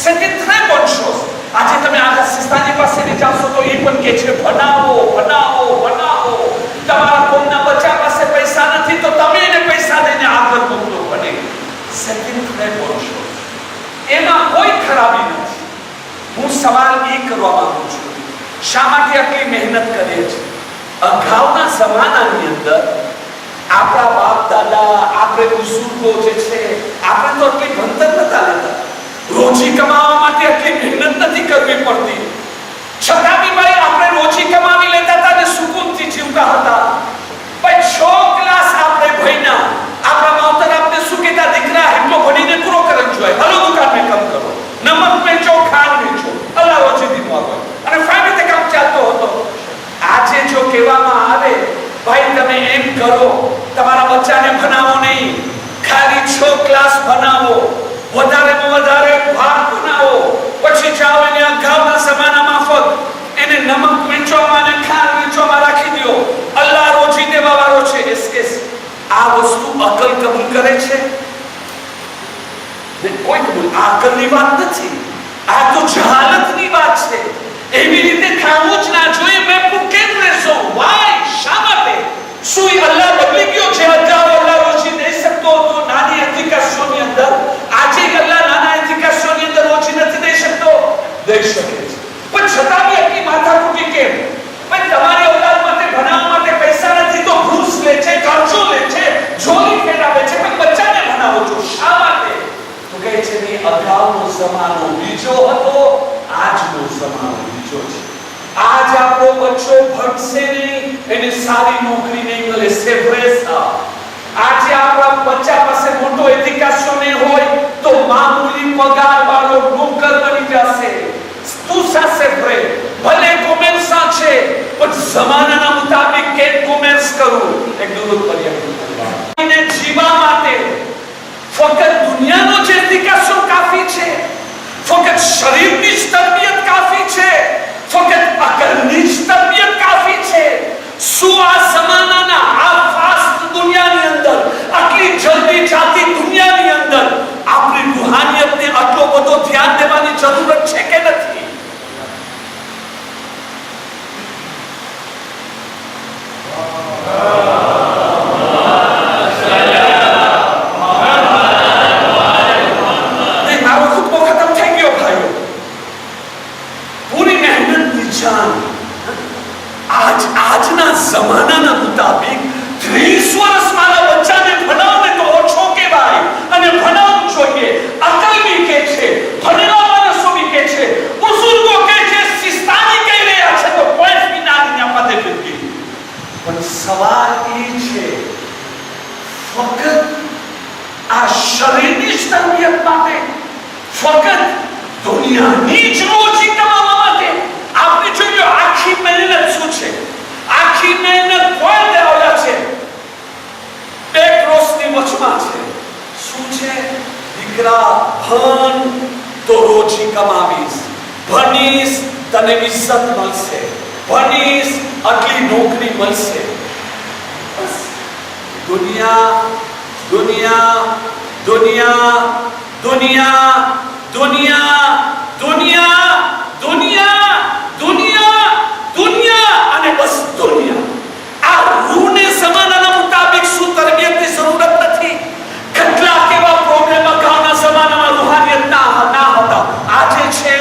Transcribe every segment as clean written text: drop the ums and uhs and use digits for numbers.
સેકન્ડરે બનશો. આજે તમે આ સિસ્તાની પાસે જાશો તો એ પણ કહે છે ભણાવો ભણાવો ભણાવો. તમારા કોમના બચ્ચા પાસે પૈસા નથી તો તમે એને પૈસા દઈને આગળ મોકલો. બને સેકન્ડરે બનશો, એમાં કોઈ ખરાબી નથી. હું સવાલ એ કરવા માંગુ છું, શા માટે આટલી મહેનત કરે છે? અગાઉના જમાનાની અંદર આપણા બાપ દાદા, આપણે બુઝુર્ગો જે છે, આપણે તો આટલી ભણતર નતા લેતા. રોજી કમાવા માટે આટલી મહેનત નથી કરવી પડતી. છતાં બી ભાઈ આપણે રોજી કમાવી લેતા હતા અને સુકૂનથી જીવતા હતા. ભાઈ 6 ક્લાસ આપણે ભણ્યા. આપણા માવતર આપણે શું કહેતા, દીકરા એટલો ભણીને પૂરો કરવો જોઈએ, હાલો દુકાનમાં કામ કરો, નમક વેચો, ખાંડ વેચો, અલ્લાહ રોજી દીધો આવે અને ફાઇન રીતે કામ ચાલતો હતો. આજે જો કહેવામાં આવે ભાઈ તમે એમ કરો, તમારા બચ્ચાને ભણાવો નહીં, ખાલી 6 ક્લાસ ભણાવો, વધારેમાં વધારે ભાગ ભણાવો, પછી જાઓ એને અગાઉના જમાના માફક એને નમક વેચવામાં અને ખાંડ વેચવામાં રાખી દો, અલ્લાહ રોજી દેવા વાળો છે. આ વસ્તુ અકલ કબૂલ કરે છે? કોઈ કબૂલ. આ અકલની વાત નથી, આ તો જહાલતની વાત છે. એવી રીતે ખાવું જ ના જોઈએ. મેં કેમ રહેશો? વાય શા માટે? શું અલ્લાહ બદલી ગયો છે? અગાઉ અલ્લાહ રોજી દઈ શકતો હતો નાની એજ્યુકેશનની અંદર, આજે અલ્લાહ નાના એજ્યુકેશનની અંદર રોજી નથી દઈ શકતો? દઈ શકે છે, પણ છતાં બી એટલી માથાકૂટી કેમ? ભાઈ તમારી ઔલાદ માટે ભણાવવા માટે પૈસા નથી તો ઘૂસ લે છે, ખર્ચો લે છે, જોલી ફેરાવે છે, પણ બચ્ચાને ભણાવો છો શા માટે? તો કહે છે ને અગાઉનો જમાનો બીજો હતો, આજનો જમાનો બીજો છે. આજ આપણો બચ્ચો ભણશે નહીં, એને સારી નોકરી નહીં મળે, સેફરેસા. આજે આપણા બચ્ચા પાસે મોટો એજ્યુકેશન નહીં હોય તો મામૂલી પગાર વાળો નોકર બની જશે. તું સાથે ભરે ભલે કોમર્સા છે પણ જમાનાના મુતાબિક કે કોમર્સ કરવું એક દૂર પર્યાપ્ત એને જીવા માટે ફક્ત દુનિયાનો જે એજ્યુકેશન કાફી છે, ફક્ત શરીરની તરબિયત કાફી છે, ફક્ત અકલની તરબિયત કાફી છે. શું આ જમાનાના આ ફાસ્ટ દુનિયાની અંદર, આટલી જલ્દી ચાલતી દુનિયાની અંદર આપણી રૂહાનિયતને આટલો બધો ધ્યાન દેવાની જરૂરત છે કે નથી? મારો ખુદબો ખતમ થઈ ગયો ભાઈઓ. પૂરી મહેનતની જાન આજના જમાનાના મુતાબિક 30 વર્ષ મારા બચ્ચાને ભણાવને તો ઓછો કહેવાય અને ભણાવવું જોઈએ. અકલ બી કે છે, ભણેલા માણસો બી કે છે, બુઝુર્ગો કે છે, સિસ્તાની કહી રહ્યા છે, તો કોઈ બી નાની પદે ફિરકી. પણ સવાલ એ છે ફક્ત આ શરીરની તરબિયત માટે, ફક્ત દુનિયાની જ રોજી કમાવા માટે આપણે જોઈએ આખી મહેનત શું છે? આખી મહેનત કોઈ દેવાલા છે, બે ક્રોસની વચમાં છે. શું છે? દીકરા ભણ તો રોજી કમાવીશ, ભણીશ તને ઇજ્જત મળશે, ભણીશ આટલી નોકરી મળશે. બસ દુનિયા દુનિયા દુનિયા દુનિયા દુનિયા દુનિયા દુનિયા દુનિયા દુનિયા અને બસ દુનિયા. આ રૂને જમાનાના મુતાબિક શું તરબિયતની જરૂરત નથી? કેટલાક એવા પ્રોબ્લેમ અગાઉના જમાનામાં રૂહાનિયત ના હતા, આજે છે.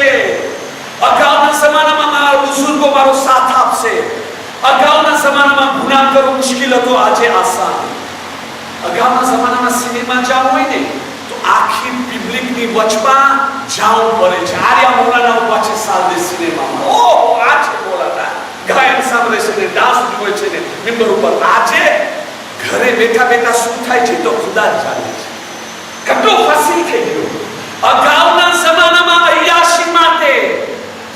અગાઉના જમાનામાં મારા બુઝુર્ગો મારો સાથ આપશે. અગાઉના જમાનામાં ગુનાહ કરવું મુશ્કેલ હતો, આજે આસાન. અગાઉના જમાનામાં સિનેમા જવું હોય ને તો આખી પબ્લિકની વચમાં જવું પડે છે. આર્યા મોલાના પાછે સાલ દે સિનેમામાં, ઓહો આ છે મોલાના ગાયન સાંભળે છે ને ડાન્સ જોવે છે ને મિંબર ઉપર. આજે ઘરે બેઠા બેઠા શું થાય છે તો ખુદા જ જાણે છે. કેટલો ફસીલ થઈ ગયો. અગાઉના જમાનામાં અય્યાશી માટે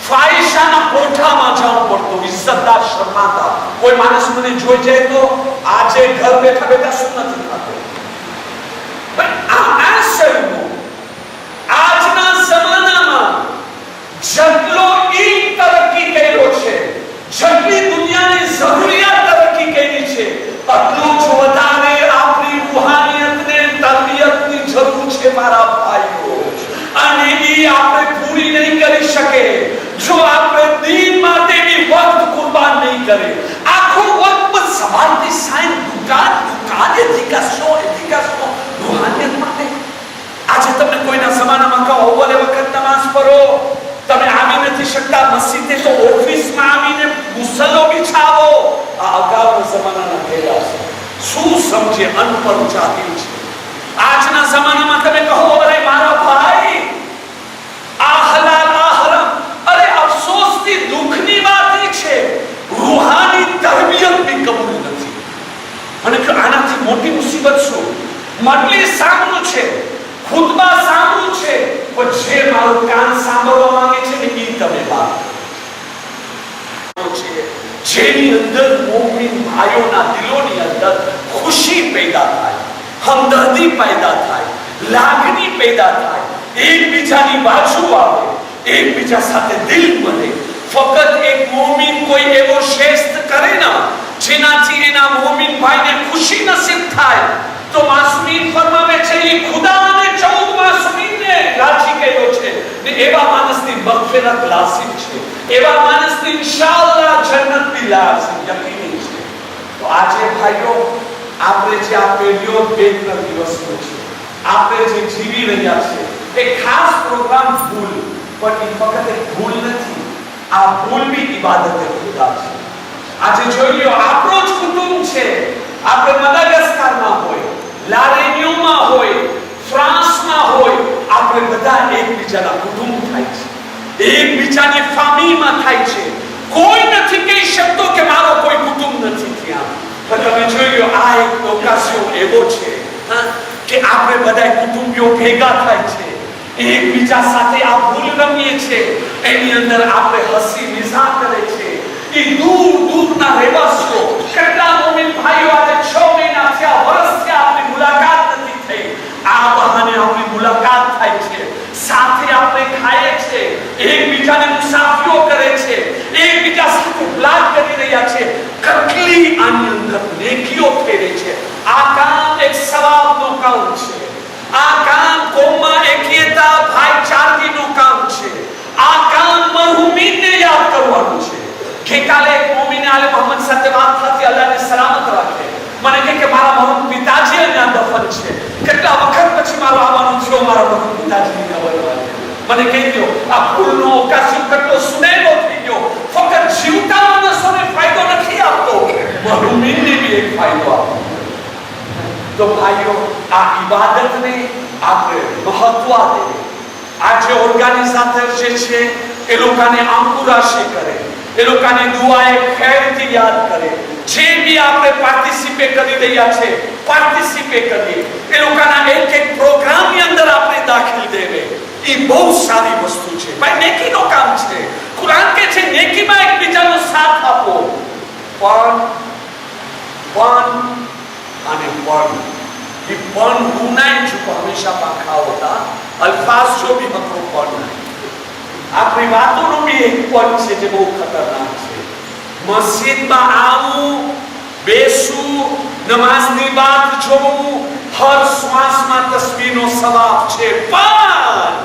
ફાહિશાના કોઠામાં જવું પડતું, ઇજ્જતદાર શર્માતા. કોઈ માણસ મને જોઈ જાય તો આજે ઘર બેઠા બેઠા શું નથી થતું? પણ આ શરીરનું આજના જમાનામાં જેટલો ઈલ્મ તરક્કી કર્યો છે, જેટલી દુનિયાની જરૂરિયાત તરક્કી કરી છે, એટલું જ વધારે આપણી રૂહાનિયતને તરબિયતની જરૂર છે મારા ભાઈઓ. અને એ આપણે જો આપણે દીન માટે બી વક્ત કુરબાન નહીં કરે, આખો વક્ત સવારથી સાંજ દુકાને રૂહાનિયત માટે. આજે તમને કોઈના જમાનામાં કહો ઓવર વખત નમાઝ પઢો, તમે આવી નથી શકતા મસ્જિદે તો ઓફિસમાં આવીને મુસલ્લો બિછાવો. આ અગાઉના જમાનાના કહેલા છે. શું સમજે અનપઢ જાતિ છે. આજના જમાનામાં તમે કહો અરે મારા ભાઈ આ હલાલ આ હરામ, અરે અફસોસની દુઃખની વાત છે રૂહાની તરબિયત બી કબૂલ નથી. અને કે આનાથી મોટી મુસીબત શું? મજલિસ સાંભળું છે, ખુતબા સાંભળું છે, પણ જે મારું કાન સાંભળવા માંગે છે ને એ તમે વાત છે. જેની અંદર મોમિન ભાઈઓના દિલોની અંદર ખુશી પેદા થાય, હમદર્દી પેદા થાય, લાગણી પેદા થાય, એકબીજાની બાજુ આવે, એકબીજા સાથે દિલ મળે. ફક્ત એક મોમિન કોઈ એવો શ્રેષ્ઠ કરે ને જેનાથી એના મોમિન ભાઈને ખુશી નસીબ થાય, તો માસૂમીન ફરમાવે છે એ ખુદાને 14 માસૂમીનને રાજી કર્યો છે ને એવા માણસની મગફિરત લાસિમ છે, એવા માણસની ઇન્શાઅલ્લાહ જન્નતની લાસિમ યકીની છે. તો આજે ભાઈઓ આપણે જે આ પેઢીઓ 2-3 દિવસનો છે, આપણે જે જીવી રહ્યા છે એ ખાસ પ્રોગ્રામ ભૂલ, પણ એ ફક્ત એક ભૂલ નથી, આ ભૂલ બી ઇબાદત ખુદા છે. આજે જોઈ લો આપણો જ કુટુંબ છે, આપણે મદાગાસ્કારમાં હોય, લારેનિયોમાં હોય, ફ્રાન્સમાં હોય, આપણે બધા એકબીજાના કુટુંબ થાય છે, એકબીજાની ફેમિલીમાં થાય છે. કોઈ નથી કહી શકતો કે મારો કોઈ કુટુંબ નથી ત્યાં. પણ તમે જોઈ લો આ એક ઓકાશિયો એવો છે કે આપણે બધા કુટુંબીઓ ભેગા થાય છે, એકબીજા સાથે આ ભૂલ રમીએ છે, એની અંદર આપણે હસી મજાક કરે છે. એ દૂર દૂરના રહેવાસીઓ કેટલા મોમિન ભાઈઓ આજે 6 મહિના થયા, વર્ષ થયા આપણી મુલાકાત નથી થઈ, આ બહાને આપણી મુલાકાત થાય છે, સાથે આપણે ખાઈએ છે, એકબીજાને મુસાફરીઓ કરે છે, એકબીજા સાથે પ્લાન કરી રહ્યા છે. કેટલી આની અંદર નેકીઓ થઈ રહી છે. આ કામ એક સવાબનું કામ છે, આ કામ કોમમાં એકતા ભાઈચારાનું કામ છે, આ કામ મરહુમીનને યાદ કરવાનું છે. ગઈકાલે એક મોમિને આલે મોહમ્મદ સાથે વાત થતી, અલ્લાહને સલામત રાખે, મને કહે કે મારા મરહુમ પિતાજી અહીંયા દફન છે, કેટલા વખત પછી મારો આવવાનું થયો મારા મરહુમ પિતાજીની કબરમાં. મને કહી દો આ ભૂલનો ઓકાશી કેટલો સુનેરો થઈ ગયો. ફક્ત જીવતા માણસોને ફાયદો નથી આપતો, મરહુમીનને બી એક ફાયદો આપો. તો ભાઈઓ આ ઇબાદતને આપણે મહત્વ આપીએ. આજે ઓર્ગેનાઇઝેટર જે છે એ લોકોને અંકુરાશી કરે, એ લોકોની દુઆએ ખૈરથી યાદ કરે. જે બી આપણે પાર્ટિસિપેટ કરી રહ્યા છે પાર્ટિસિપેટ કરીએ, એ લોકોના એક પ્રોગ્રામની અંદર આપણે દાખલ દેવે, એ બહુ સારી વસ્તુ છે. ભાઈ નેકીનો કામ છે. કુરાન કહે છે નેકીમાં એકબીજાનો સાથ આપો. પણ અને ये पण होना ही चुका हमेशा पाखा होता अल्फाज जो भी हमको पण આપણી વાતોનો બી એક પણ છે જે બહુ ખતરનાક છે. મસ્જિદમાં આવું, બેસવું, નમાઝની વાત જોવું, હર શ્વાસમાં તસ્બીહનો સવાબ છે. પણ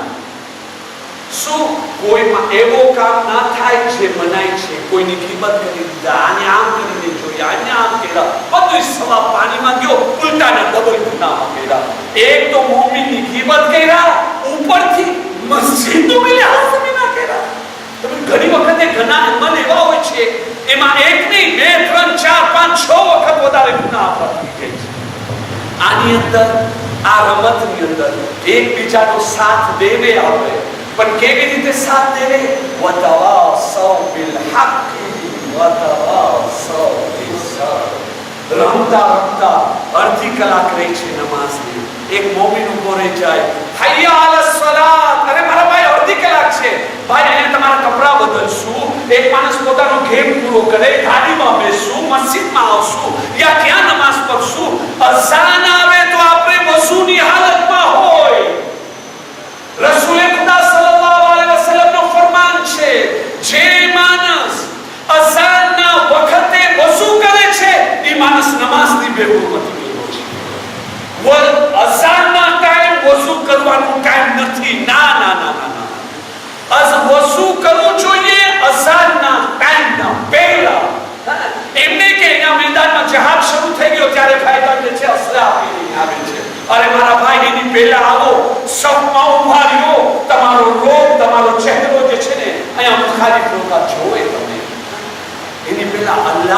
શું કોઈમાં એવો કામ ના થાય જે મનાય છે? કોઈની કિંમત કરી દીધા, આને આમ કરીને જોયા, આને આમ કર્યા, બધું સવાબ પાણીમાં ગયો, ઉલટાના ડબલ ગુનામાં કર્યા. એક તો મોમીનની કિંમત કર્યા, ઉપરથી મસ્જિદનો બી લિહાઝ ના કર્યા. તમે ઘણી વખતે ઘણા અમલ એવા હોય છે એમાં એક નહીં 2, 3, 4, 5, 6 વખત વધારે ગુના આપવાથી જાય છે. આની અંદર આ રમતની અંદર એકબીજાનો સાથ દેવે આપણે, પણ કેવી રીતે સાથ દેવે? વતવાસૌ બિલ હક્કી વતવાસૌ બિસ સબ્ર. રમતા રમતા અડધી કલાક રહી છે નમાઝની, એક મોમિન ઉભો રહી જાય, હૈયા અલ સલાત, અરે મારા ભાઈ અડધી કલાક છે, ભાઈ અહીંયા તમારા કપડા બદલશું, એક માણસ પોતાનો ગેમ પૂરો કરે, ગાડીમાં બેસશું, મસ્જિદમાં આવશું, યા ક્યાં નમાઝ પઢશું, અઝાન આવે તો આપણે વઝુની હાલતમાં હોય. રસૂલે ખુદા સલ્લલ્લાહુ અલૈહિ વસલ્લમનો ફરમાન છે, જે માણસ અઝાનના વખતે વઝુ કરે છે એ માણસ નમાઝની બેહુરમતી કર્યો છે. વલ અઝાનના ટાઈમ વઝુ કરવાનો ટાઈમ નથી. ના ના ના ના ના, અઝ વઝુ કરવું જોઈએ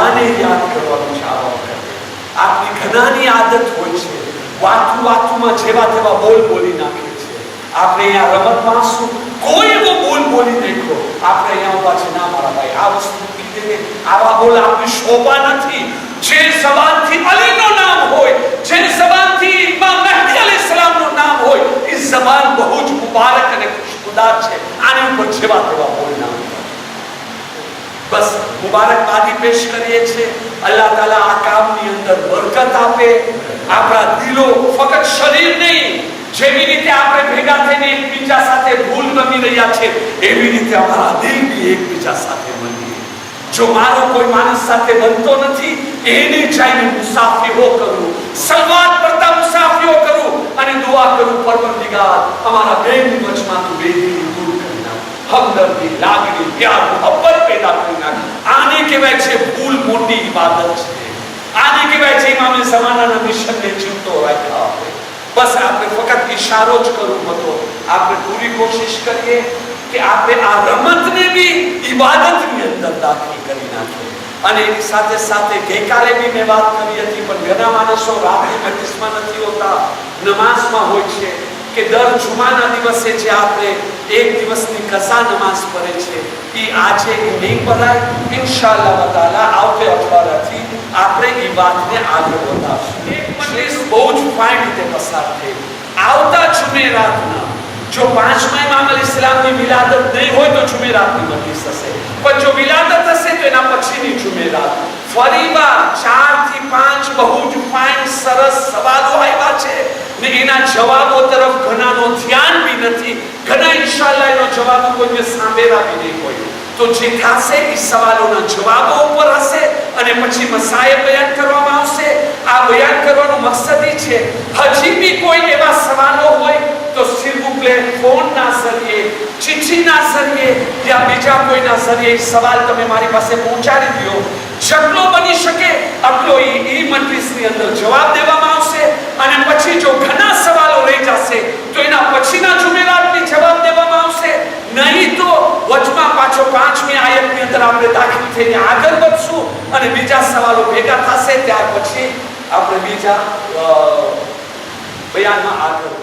ખુદાને યાદ કરવાનું છે. આ વખતે આપની ઘણાની આદત હોય છે વાતુમાં જેવા તેવા બોલ બોલી નાખે છે. આપણે અહીંયા રમતમાં શું કોઈ એવો બોલ બોલી નાખો, આપણે અહીંયા ઉભા છે, ના મારા ભાઈ આ વસ્તુ કીધી, આવા બોલ આપની શોભા નથી. જે જબાનથી અલીનું નામ હોય, જે જબાનથી ઇમામ મહદી અલૈહિસ્સલામનું નામ હોય, એ જબાન બહુ જ મુબારક અને ખુશખુદાર છે. આની ઉપર જેવા તેવા બોલ ના. બસ મુબારકબાદી પેશ કરીએ છીએ. અલ્લાહ તાલા આ કામની અંદર બરકત આપે. આપણા દિલો ફક્ત શરીર નહીં, જેવી રીતે આપણે ભેગા થઈને એકબીજા સાથે ભૂલ રમી રહ્યા છે, એવી રીતે અમારા દિલ બી એકબીજા સાથે મળીએ. જો મારો કોઈ માણસ સાથે બનતો નથી, એને જઈને મુસાફીઓ કરું, સલવાત કરતા મુસાફીઓ કરું અને દુઆ કરું, પરવરદિગાર અમારા બેની વચમાંથી બેદીની દૂર કરી નાખ, હમદર્દી, લાગણી, પ્યાર, મોહબ્બત પેદા કરી નાખ. આને કહેવાય છે ભૂલ મોટી ઇબાદત છે. આને કહેવાય છે ઇમામે ઝમાનાના મિશનને જીવતો રાખ્યા. બસ આપણે ફક્ત ઈશારો જ કરવું હતો. આપણે પૂરી કોશિશ કરીએ કે આપણે આ રમતને બી ઇબાદતની અંદર દાખલ કરી નાખીએ. અને એની સાથે સાથે ગઈકાલે બી મેં વાત કરી હતી, પણ ઘણા માણસો રાત્રે મજલિસમાં નથી હોતા, નમાઝમાં હોય છે કે દર જુમાના દિવસે જે આપણે એક દિવસની કસા નમાઝ પડે છે, એ આજે નહીં પડાય. ઇન્શાઅલ્લાહ તાઆલા આવતે અઠવાડિયાથી આપણે એ વાતને આગળ વધારશું. એક મજલિસ બહુ જ ફાઇન રીતે પસાર થઈ. આવતા જુમેરાતના જો 5મા ઇમામ અલૈહિસ્સલામની વિલાદત નહીં હોય તો જુમેરાતની મજલિસ હશે, પણ જો વિલાદત હશે તો એના પછીની જુમેરાત. ફરીવાર 4 થી 5 બહુ જ ફાઇન સરસ સવાલો આવ્યા છે ને એના જવાબો તરફ ઘણાનો ધ્યાન બી નથી. ઘણા ઇન્શાઅલ્લાહ એનો જવાબ કોઈને સાંભળ્યા બી નહીં હોય. તો જે થશે એ સવાલોના જવાબો ઉપર હશે અને પછી મસાયલ બયાન કરવામાં આવશે. આ બયાન કરવાનો મકસદ એ છે, હજી બી કોઈ એવા સવાલો હોય તો સિર્ફ ફોનના જરીએ, ચિઠ્ઠીના જરીએ યા બીજા કોઈના જરીએ સવાલ તમે મારી પાસે પહોંચાડી દો. જેટલો બની શકે આટલો એ મજલિસની અંદર જવાબ દેવામાં આવશે. અને પછી જો ઘણા સવાલો રહી જશે તો એના પછીના જુમેરાતની જવાબ દેવામાં આવશે. નહીં તો વચમાં પાછો 5મી આયતની અંદર આપણે દાખલ થઈને આગળ વધશું અને બીજા સવાલો ભેગા થશે. ત્યાર પછી આપણે બીજા બયાનમાં આગળ